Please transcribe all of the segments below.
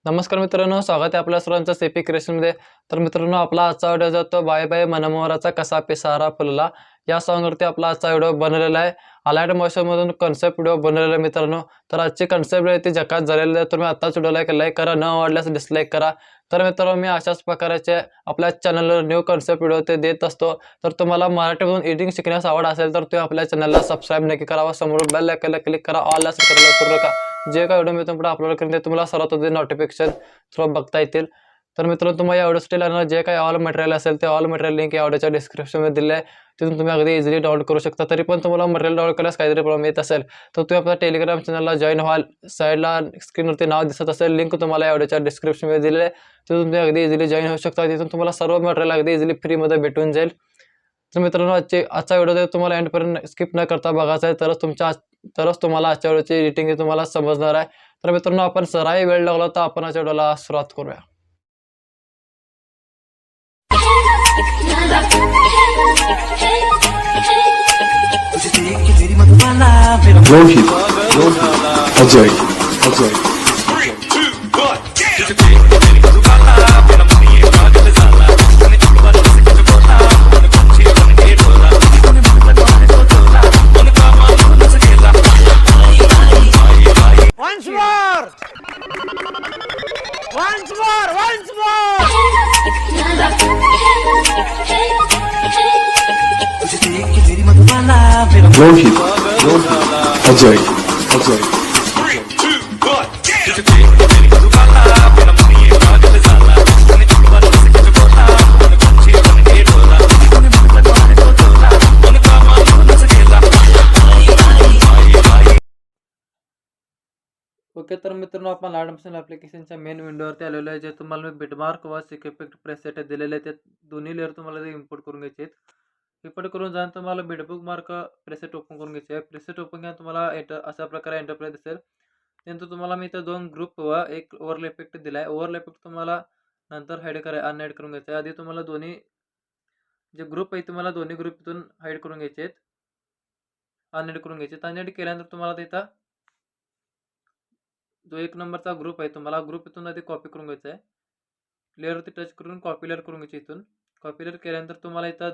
नमस्कार मित्रांनो, स्वागत आहे आपल्या सर्वांचं सीपी क्रिएशनमध्ये. तर मित्रांनो, आपला आजचा व्हिडिओ जातो बाय बाय मनमोहराचा कसा पिसारा फुलला या सॉन्गवरती आपला आजचा व्हिडिओ बनवलेला आहे. अलाइट मोशनमधून कॉन्सेप्ट व्हिडिओ बनवलेला आहे मित्रांनो. तर आजची कॉन्सेप्ट आहे ती झकास झालेली आहे. तुम्ही आत्ताच व्हिडिओला लाईक करा, न आवडल्यास डिसलाईक करा. तर मित्रांनो, मी अशाच प्रकारचे आपल्या चॅनलवर न्यू कॉन्सेप्ट व्हिडिओ ते देत असतो. तर तुम्हाला मराठीमधून एडिटिंग शिकण्यास आवड असेल तर तुम्ही आपल्या चॅनलला सबस्क्राईब नक्की करावा, समोर बेल आयकॉनला क्लिक करा, ऑल असं करायला विसरू नका. जे काय व्हिडिओ मी पुढे अपलोड करेन ते तुम्हाला सर्वात आधी नोटिफिकेशन थ्रू बघता येतील. तर मित्रांनो, तुम्हाला या व्हिडिओसाठी लागणार जे काही ऑल मटेरियल असेल ते ऑल मटेरियल लिंक या व्हिडिओच्या डिस्क्रिप्शनमध्ये दिले आहे. तिथून तुम्ही अगदी इझिली डाउनलोड करू शकता. तरी पण तुम्हाला मटेरियल डाउनलोड करण्यास काहीतरी प्रॉब्लेम येत असेल तर तुम्ही आपल्या टेलिग्राम चॅनलला जॉईन व्हाल. साईडला स्क्रीनवरती नाव दिसत असेल, लिंक तुम्हाला या व्हिडिओच्या डिस्क्रिप्शनमध्ये दिलेलं आहे. तिथून तुम्ही अगदी इझिली जॉईन होऊ शकता. तिथून तुम्हाला सर्व मटेरियल अगदी इझिली फ्रीमध्ये भेटून जाईल. तर मित्रांनो, आजचा व्हिडिओ तुम्हाला एंडपर्यंत स्किप न करता बघायचा आहे, तरच तुम्हाला आजच्या व्हिडिओची एडिटिंग तुम्हाला समजणार आहे. तर मित्रांनो, आपण सराही वेळ लागला तर आपण आजच्या व्हिडिओला सुरुवात करूया. Ajay Once more! Ajay okay, तर मित्रांनो, आपण लाईट मोशन ॲप्लिकेशनच्या मेन विंडोवरती आलेलो आहे. जे तुम्हाला मी बिटमार्क व सिक इफेक्ट प्रेसेट दिलेले आहेत, ते दोन्ही लेअर तुम्हाला ते इम्पोर्ट करून घ्यायचे आहेत. इम्पोर्ट करून जाऊन तुम्हाला बुकमार्क प्रेसेट ओपन करून घ्यायचे आहे. प्रेसेट ओपन केल्यानंतर तुम्हाला अशा प्रकारे एंटरप्राइज दिसेल. त्यानंतर तुम्हाला मी इथं 2 ग्रुप व एक ओव्हरलॅप इफेक्ट दिला आहे. ओव्हरलॅप इफेक्ट तुम्हाला नंतर अनहाईड करून घ्यायचं आहे. आधी तुम्हाला दोन्ही जे ग्रुप आहे तुम्हाला दोन्ही ग्रुप इथून हाईड करून घ्यायचे आहेत, अनहाईड करून घ्यायचे आहेत. अनहाईड केल्यानंतर तुम्हाला तिथं जो 1 नंबरचा ग्रुप आहे तुम्हाला ग्रुप इथून आधी कॉपी करून घ्यायचा आहे. लेअरवरती टच करून कॉपी लेअर करून घ्यायची. इथून कॉपी लेअर केल्यानंतर तुम्हाला इथं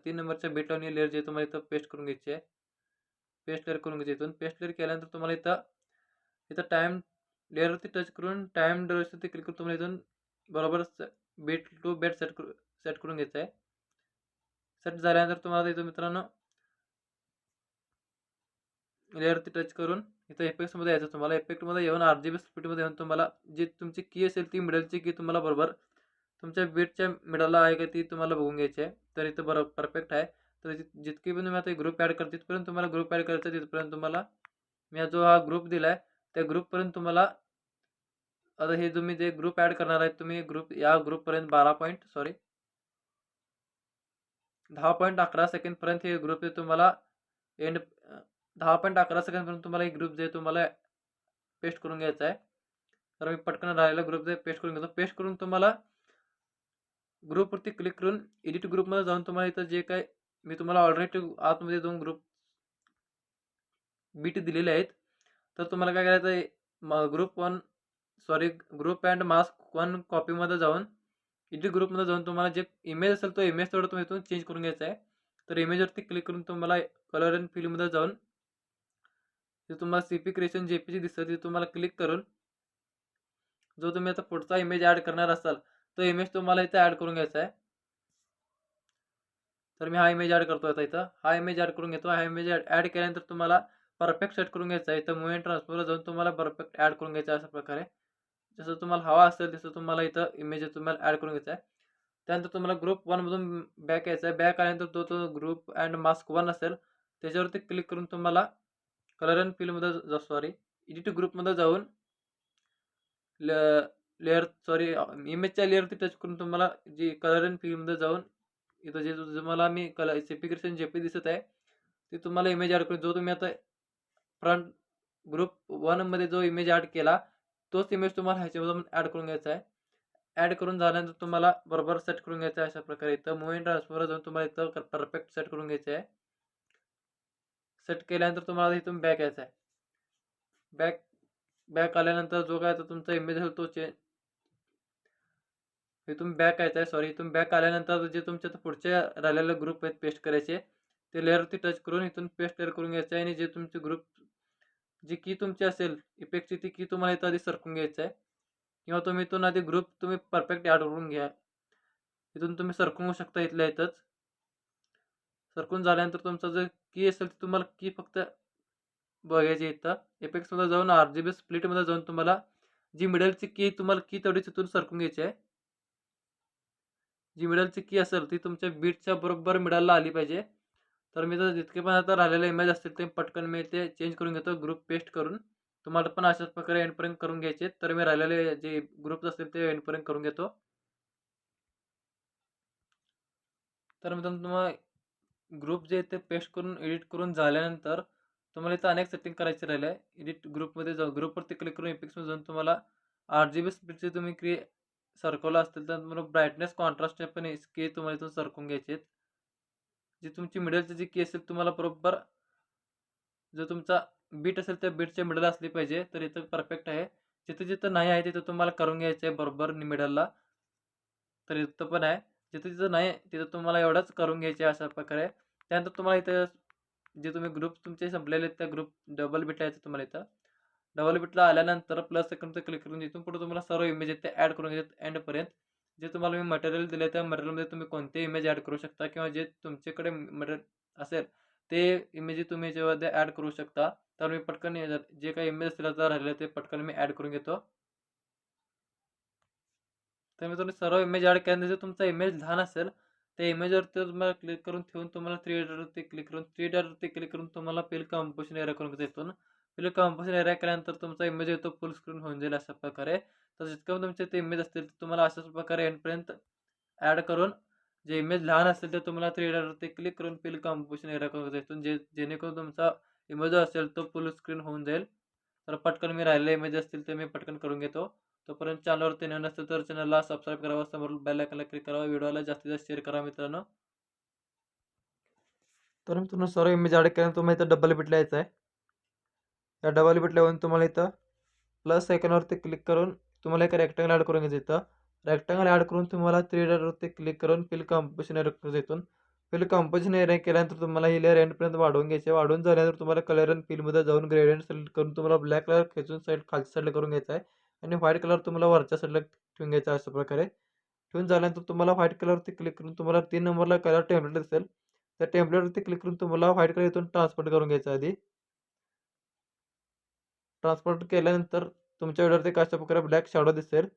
3 नंबरच्या बिट आणि लेअर जे तुम्हाला इथं पेस्ट करून घ्यायची आहे. पेस्ट लेअर करून घ्यायची. इथून पेस्ट लेअर केल्यानंतर तुम्हाला इथं टाईम लेअरवरती टच करून टाईम ड्युरेशनवरती क्लिक करून तुम्हाला इथून बरोबर बीट टू बेट सेट करून घ्यायचं आहे. सेट झाल्यानंतर तुम्हाला इथं मित्रांनो लेअरवरती टच करून इथं इफेक्ट्समध्ये यायचं. तुम्हाला इफेक्टमध्ये येऊन RGB स्पीडमध्ये येऊन तुम्हाला जी तुमची की असेल ती मिडलची की तुम्हाला बरोबर तुमच्या बीटच्या मिडलला आहे का ती तुम्हाला बघून घ्यायची आहे. तर इथं बरोबर परफेक्ट आहे. तर जितकी पण तुम्ही आता ग्रुप ॲड करता तिथपर्यंत तुम्हाला ग्रुप ॲड करायचं. तिथपर्यंत तुम्हाला मी जो हा ग्रुप दिला आहे त्या ग्रुपपर्यंत तुम्हाला आता हे तुम्ही जे ग्रुप ॲड करणार आहे तुम्ही या ग्रुपपर्यंत 10.11 सेकंडपर्यंत हे ग्रुप तुम्हाला 10.11 सेकंडपर्यंत तुम्हाला एक ग्रुप जे तुम्हाला पेस्ट करून घ्यायचा आहे. तर मी पटकन राहिलेला ग्रुप जे पेस्ट करून घेतो. पेस्ट करून तुम्हाला ग्रुपवरती क्लिक करून एडिट ग्रुपमध्ये जाऊन तुम्हाला इथं जे काय मी तुम्हाला ऑलरेडी आतमध्ये 2 ग्रुप बीट दिलेले आहेत. तर तुम्हाला काय करायचं आहे, ग्रुप अँड मास्क 1 कॉपीमध्ये जाऊन एडिट ग्रुपमध्ये जाऊन तुम्हाला जे इमेज असेल तो इमेज तेवढं तुम्ही इथून चेंज करून घ्यायचा आहे. तर इमेजवरती क्लिक करून तुम्हाला कलर अँड फिलमध्ये जाऊन जे तुम्हाला सीपी क्रिएशन JPG दिसतं ते तुम्हाला क्लिक करून जो तुम्ही आता पुढचा इमेज ॲड करणार असाल तो इमेज तुम्हाला इथं ॲड करून घ्यायचा आहे. तर मी हा इमेज ॲड करतो. आता इथं हा इमेज ॲड करून घेतो. हा इमेज ॲड केल्यानंतर तुम्हाला परफेक्ट सेट करून घ्यायचा आहे. इथं मूव्ह अँड ट्रान्सफरला जाऊन तुम्हाला परफेक्ट ॲड करून घ्यायचा आहे. अशा प्रकारे जसं तुम्हाला हवा असेल तसं तुम्हाला इथं इमेज तुम्हाला ॲड करून घ्यायचा आहे. त्यानंतर तुम्हाला ग्रुप 1 मधून बॅक यायचं आहे. बॅक आल्यानंतर तो ग्रुप अँड मास्क 1 असेल त्याच्यावरती क्लिक करून तुम्हाला कलर अँड फिलमध्ये एडिट ग्रुपमध्ये जाऊन इमेजच्या लेअरवरती टच करून तुम्हाला जी कलर अँड फिलमध्ये जाऊन इथं जे तुम्हाला मी सीपी क्रिएशन JPG दिसत आहे ते तुम्हाला इमेज ॲड करून जो तुम्ही आता फ्रंट ग्रुप 1 मध्ये जो इमेज ॲड केला तोच इमेज तुम्हाला ह्याच्यामधून ॲड करून घ्यायचा आहे. ॲड करून झाल्यानंतर तुम्हाला बरोबर सेट करून घ्यायचं आहे. अशा प्रकारे इथं मूव्ह अँड ट्रान्सफरला जाऊन तुम्हाला इथं परफेक्ट सेट करून घ्यायचं आहे. सेट केल्यानंतर तुम्हाला इथून बॅक यायचं आहे. बॅक आल्यानंतर जो काय तुमचा इमेज असेल तो इथून बॅक यायचं आहे, सॉरी इथून बॅक आल्यानंतर जे तुमच्या पुढचे राहिलेले ग्रुप आहेत पेस्ट करायचे, ते लेअरवरती टच करून इथून पेस्ट लेअर करून घ्यायचं आहे आणि जे तुमचे ग्रुप जी की तुमची असेल इफेक्टची ती की तुम्हाला इथं आधी सरकून घ्यायचं आहे, किंवा तुम्ही इथून आधी ग्रुप तुम्ही परफेक्ट ॲड करून घ्या. इथून तुम्ही सरकवू शकता इथल्या इथंच. सरकून झाल्यानंतर तुमचा जो की असेल ते तुम्हाला की फक्त बघायची इथं इफेक्ट्समध्ये जाऊन RGB स्प्लिटमध्ये जाऊन तुम्हाला जी मिडलची की तुम्हाला की तेवढीच इथून सरकून घ्यायची आहे. जी मिडलची की असेल ती तुमच्या बीटच्या बरोबर मिडलला आली पाहिजे. तर मी तर जितके पण आता राहिलेले इमेज असतील ते पटकन मी ते चेंज करून घेतो ग्रुप पेस्ट करून. तुम्हाला पण अशाच प्रकारे एंडपर्यंत करून घ्यायचे. तर मी राहिलेले जे ग्रुप्स असतील ते एंडपर्यंत करून घेतो. तर मी तुम्हाला ग्रुप जे ते पेस्ट करून एडिट करून झाल्यानंतर तुम्हाला इथं अनेक सेटिंग करायची राहिले आहे. एडिट ग्रुपमध्ये जाऊ ग्रुपवरती क्लिक करून इफेक्ट्समध्ये जाऊन तुम्हाला RGB स्प्लिटचे तुम्ही सरकवलं असतील तर तुम्हाला ब्राईटनेस कॉन्ट्रास्ट पण की तुम्हाला इथून सरकून घ्यायचे आहेत. जी तुमची मिडलची जी की असेल तुम्हाला बरोबर जो तुमचा बीट असेल त्या बीटच्या मिडल असली पाहिजे. तर इथं परफेक्ट आहे. जिथं जिथं नाही आहे तिथं तुम्हाला करून घ्यायचं आहे बरोबर मिडलला. तर इथं पण आहे. जिथं जिथं नाही तिथं तुम्हाला एवढंच करून घ्यायचे अशा प्रकारे. त्यानंतर तुम्हाला इथं जे तुम्ही ग्रुप तुमचे संपलेले आहेत त्या ग्रुप डबल बिटला यायचं तुम्हाला इथं. डबल बिटला आल्यानंतर प्लस सेकंडचं क्लिक करून इथून पुढे तुम्हाला सर्व इमेज आहेत ते ॲड करून घ्यायचे एंडपर्यंत. जे तुम्हाला मी मटेरियल दिले त्या मटेरियलमध्ये तुम्ही कोणते इमेज ॲड करू शकता किंवा जे तुमच्याकडे मटेरियल असेल ते इमेज तुम्ही याच्यामध्ये ॲड करू शकता. तर मी पटकन जे काही इमेज असतील आता राहिले ते पटकन मी ॲड करून घेतो. तर मी तुम्ही सर्व इमेज ॲड केल्यानंतर तुमचा इमेज लहान असेल त्या इमेजवरती तुम्हाला क्लिक करून ठेवून तुम्हाला 3 डॉटवरती क्लिक करून 3 डॉटवरती क्लिक करून तुम्हाला फिल कंपोजिशन एरिया करून घ्यायचं इथून. फिल कंपोजिशन एरिया केल्यानंतर तुमचा इमेज येतो फुल स्क्रीन होऊन जाईल अशा प्रकारे. तर जितकं तुमचे ते इमेज असतील ते तुम्हाला अशाच प्रकारे एंडपर्यंत ॲड करून जे इमेज लहान असेल ते तुम्हाला 3 डॉटवरती क्लिक करून फिल कंपोजिशन एरिया करून घ्यायचं इथून जेणेकरून तुमचा इमेज जो असेल तो फुल स्क्रीन होऊन जाईल. तर पटकन मी राहिलेले इमेज असतील ते मी पटकन करून घेतो. तोपर्यंत चॅनलवरती नवीन असेल तर चॅनलला सबस्क्राईब करावं, समोर बेल आयकॉनला क्लिक करावं, व्हिडिओला जास्तीत जास्त शेअर करा मित्रांनो. तर मित्रांनो सर्व इमेज ॲड केल्यानंतर तुम्हाला इथं डबल बिटला यायचं आहे. या डबल बिटला येऊन तुम्हाला इथं प्लस आयकॉनवरती क्लिक करून तुम्हाला एक रेक्टँगल ॲड करून घ्यायचं इथं. रेक्टँगल ॲड करून तुम्हाला 3 डॉटवरती क्लिक करून फिल कंपोजिशन एरिया करून इथून. फिल कंपोजिशन एरिया केल्यानंतर तुम्हाला ही लेअर एंडपर्यंत वाढवून घ्यायची आहे. वाढवून झाल्यानंतर तुम्हाला कलर अँड फिलमध्ये जाऊन ग्रेडियंट सिलेक्ट करून तुम्हाला ब्लॅक कलर खेचून खालच्या साईडला करून घ्यायचा आहे आणि व्हाईट कलर तुम्हाला वरच्या साईडला ठेवून घ्यायचा आहे अशा प्रकारे. ठेवून झाल्यानंतर तुम्हाला व्हाईट कलरवरती क्लिक करून तुम्हाला 3 नंबरला कलर टेम्पलेट दिसेल. त्या टेम्पलेटवरती क्लिक करून तुम्हाला व्हाईट कलर इथून ट्रान्सफर करून घ्यायचा आहे आधी. ट्रान्सपोर्ट केल्यानंतर तुमच्या व्हिडिओवरती अशा प्रकारे ब्लॅक शॅडो दिसेल.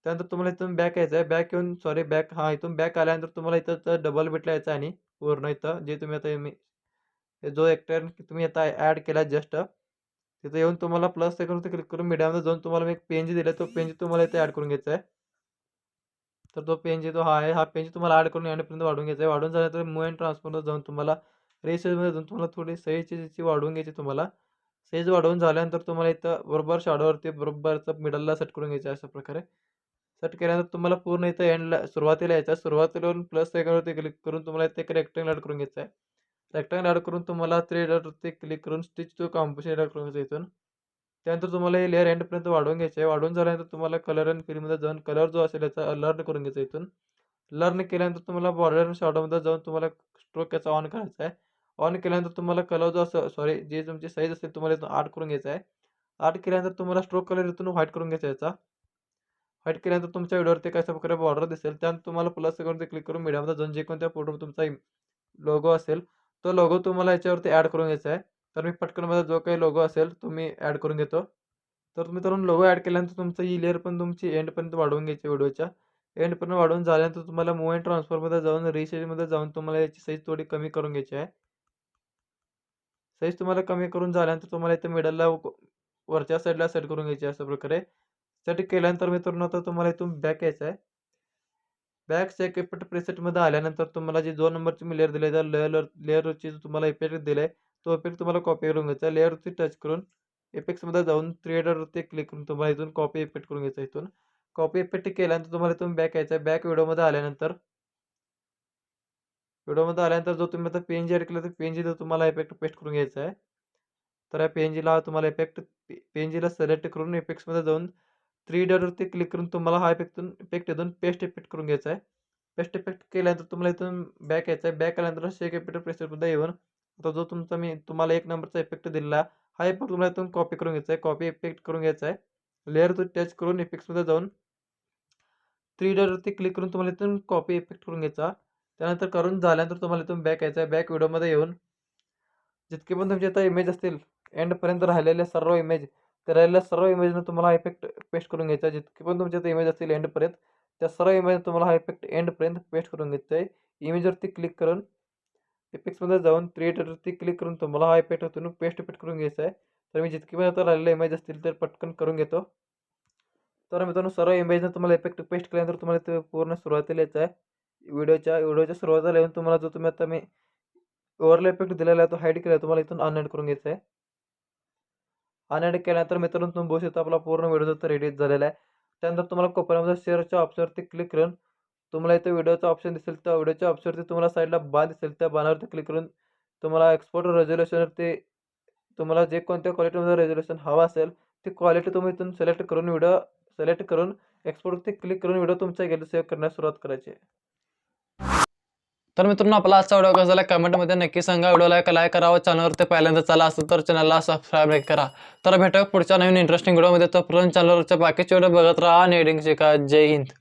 त्यानंतर तुम्हाला इथून बॅक यायचं आहे. बॅक येऊन सॉरी बॅक इथून बॅक आल्यानंतर तुम्हाला इथं डबल बिटला यायचं आहे आणि पूर्ण इथं जे तुम्ही आता जो एक्टर तुम्ही आता ॲड केला जस्ट तिथं येऊन तुम्हाला प्लस सेकंडवरती क्लिक करून मीडियामध्ये जाऊन तुम्हाला मी एक पेंज दिला तो पेंज तुम्हाला इथे ॲड करून घ्यायचा आहे. तर तो पेंज जो हा आहे हा पेंज तुम्हाला ॲड करून एंडपर्यंत वाढवून घ्यायचा आहे. वाढून झाल्यानंतर मूव्ह अँड ट्रान्सफॉर्ममध्ये जाऊन तुम्हाला रेशेसमध्ये जाऊन तुम्हाला थोडी साईजची वाढवून घ्यायची तुम्हाला. साईज वाढवून झाल्यानंतर तुम्हाला इथं बरोबर शॅडोवरती बरोबरचं मिडलला सेट करून घ्यायचं अशा प्रकारे. सेट केल्यानंतर तुम्हाला पूर्ण इथं एंडला सुरुवातीला यायचं आहे. सुरुवातीला येऊन प्लस आयकॉनवरती क्लिक करून तुम्हाला इथे एक रेक्टँगल ॲड करून घ्यायचं आहे. रेक्टँगल ॲड करून तुम्हाला 3 डॉटवरती क्लिक करून स्टिच टू कंपोजिशन ॲड करून घ्यायचं इथून. त्यानंतर तुम्हाला हे लेअर एंडपर्यंत वाढवून घ्यायचे आहे. वाढवून झाल्यानंतर तुम्हाला कलर अँड फिलमध्ये जाऊन कलर जो असेल याचा लर्न करून घ्यायचा इथून. लर्न केल्यानंतर तुम्हाला बॉर्डर अँड शॅडोमध्ये जाऊन तुम्हाला स्ट्रोक याचा ऑन करायचा आहे. ऑन केल्यानंतर तुम्हाला कलर जो असं सॉरी जे तुमची साईज असेल तुम्हाला इथून आर्ट करून घ्यायचा आहे. आर्ट केल्यानंतर तुम्हाला स्ट्रोक कलर इथून व्हाईट करून घ्यायचा याचा. व्हाईट केल्यानंतर तुमच्या व्हिडिओवरती कशा प्रकारे बॉर्डर दिसेल त्यानंतर तुम्हाला प्लस आयकॉनवरती क्लिक करून मीडियामध्ये जाऊन जे कोणत्या फोटोवर तुमचा लोगो असेल तो लोगो तुम्हाला याच्यावरती ॲड करून घ्यायचा आहे. तर मी पटकन माझा जो काही लोगो असेल तो मी ॲड करून घेतो. तर मित्रांनो लोगो ॲड केल्यानंतर तुमचं ही लेअर पण तुमची एंडपर्यंत वाढवून घ्यायची व्हिडिओच्या. एंडपर्यंत वाढवून झाल्यानंतर तुम्हाला मूव्ह अँड ट्रान्सफॉर्ममध्ये जाऊन रिसाईजमध्ये जाऊन तुम्हाला याची साईज थोडी कमी करून घ्यायची आहे. साईज तुम्हाला कमी करून झाल्यानंतर तुम्हाला इथे मिडलला वरच्या साईडला सेट करून घ्यायची आहे अशा प्रकारे. सेट केल्यानंतर मित्रांनो आता तुम्हाला इथून बॅक यायचं आहे. बॅक चेक इफेक्ट प्रेसेटमध्ये आल्यानंतर तुम्हाला जी 2 नंबरची मी लेअर दिली आहे त्या लेअरवरची जो तुम्हाला इफेक्ट दिला तो इफेक्ट तुम्हाला कॉपी करून घ्यायचा आहे. लेअरवरती टच करून इफेक्ट्समध्ये जाऊन 3 डॉटवरती क्लिक करून तुम्हाला इथून कॉपी इफेक्ट करून घ्यायचा इथून. कॉपी इफेक्ट केल्यानंतर तुम्हाला इथून बॅक यायचं आहे. बॅक व्हिडिओमध्ये आल्यानंतर जो तुम्ही आता पीएनजी ॲड केला तर पीएनजीचा तुम्हाला इफेक्ट पेस्ट करून घ्यायचा आहे. तर या पीएनजीला तुम्हाला इफेक्ट पीएनजीला सिलेक्ट करून इफेक्ट्समध्ये जाऊन 3 डॉटवरती क्लिक करून तुम्हाला हा इफेक्ट इथून पेस्ट इफेक्ट करून घ्यायचा आहे. पेस्ट इफेक्ट केल्यानंतर तुम्हाला इथून बॅक यायचं आहे. बॅक आल्यानंतर शेक इफेक्ट प्रेसरमध्ये येऊन आता जो तुमचा मी तुम्हाला 1 नंबरचा इफेक्ट दिलेला हा इफेक्ट तुम्हाला इथून कॉपी करून घ्यायचा आहे. कॉपी इफेक्ट करून घ्यायचा आहे. लेअर टू टच करून इफेक्ट्समध्ये जाऊन 3 डॉटवरती क्लिक करून तुम्हाला इथून कॉपी इफेक्ट करून घ्यायचा. त्यानंतर करून झाल्यानंतर तुम्हाला इथून बॅक यायचं आहे. बॅक व्हिडिओमध्ये येऊन जितके पण तुमचे आता इमेज असतील एंडपर्यंत राहिलेले सर्व इमेज त्या राहिलेल्या सर्व इमेजनं तुम्हाला हा इफेक्ट पेस्ट करून घ्यायचा आहे. जितके पण तुमचे आता इमेज असतील एंडपर्यंत त्या सर्व इमेज तुम्हाला हा इफेक्ट एंडपर्यंत पेस्ट करून घ्यायचा आहे. इमेजवरती क्लिक करून इफेक्ट्समध्ये जाऊन क्रिएटरवरती क्लिक करून तुम्हाला हा इफेक्ट इथून पेस्ट इफेक्ट करून घ्यायचा आहे. तर मी जितके पण आता राहिलेले इमेज असतील तर पटकन करून घेतो. तर मित्रांनो सर्व इमेजनं तुम्हाला इफेक्ट पेस्ट केल्यानंतर तुम्हाला इथे पूर्ण सुरुवातीला यायचं आहे. व्हिडिओच्या सुरुवातीला येऊन तुम्हाला जो तुम्ही आता मी ओव्हरले इफेक्ट दिलेला आहे तो हाईड केला तुम्हाला इथून अनहाईड करून घ्यायचा आहे. अनहाईड केल्यानंतर मित्रांनो तुम्ही बघू शकता आपला पूर्ण व्हिडिओ तर रेडी झालेला आहे. त्यानंतर तुम्हाला कोपऱ्यामध्ये शेअरच्या ऑप्शनवरती क्लिक करून तुम्हाला इथे व्हिडिओचा ऑप्शन दिसेल त्या व्हिडिओच्या ऑप्शनवरती तुम्हाला साईडला बाण दिसेल त्या बाणावरती क्लिक करून तुम्हाला एक्सपोर्ट रेझोल्युशनवरती तुम्हाला जे कोणत्या क्वालिटीमध्ये रेझोल्युशन हवा असेल ती क्वालिटी तुम्ही इथून सिलेक्ट करून व्हिडिओ सिलेक्ट करून एक्सपोर्टवरती क्लिक करून व्हिडिओ तुमच्या गॅलरी सेव्ह करण्यास सुरुवात करायची आहे. तर मित्रांनो आपला आजचा व्हिडिओ कसा झाला कमेंटमध्ये नक्की सांगा. व्हिडिओला लाईक करा व चॅनलवरती पहिल्यांदा चला असेल तर चॅनलला सबस्क्राईब करा. तर भेटूया पुढच्या नवीन इंटरेस्टिंग व्हिडिओमध्ये. तोपर्यंत चॅनलवरच्या बाकीचे व्हिडिओ बघत राहा आणि एडिटिंग शिका. जय हिंद.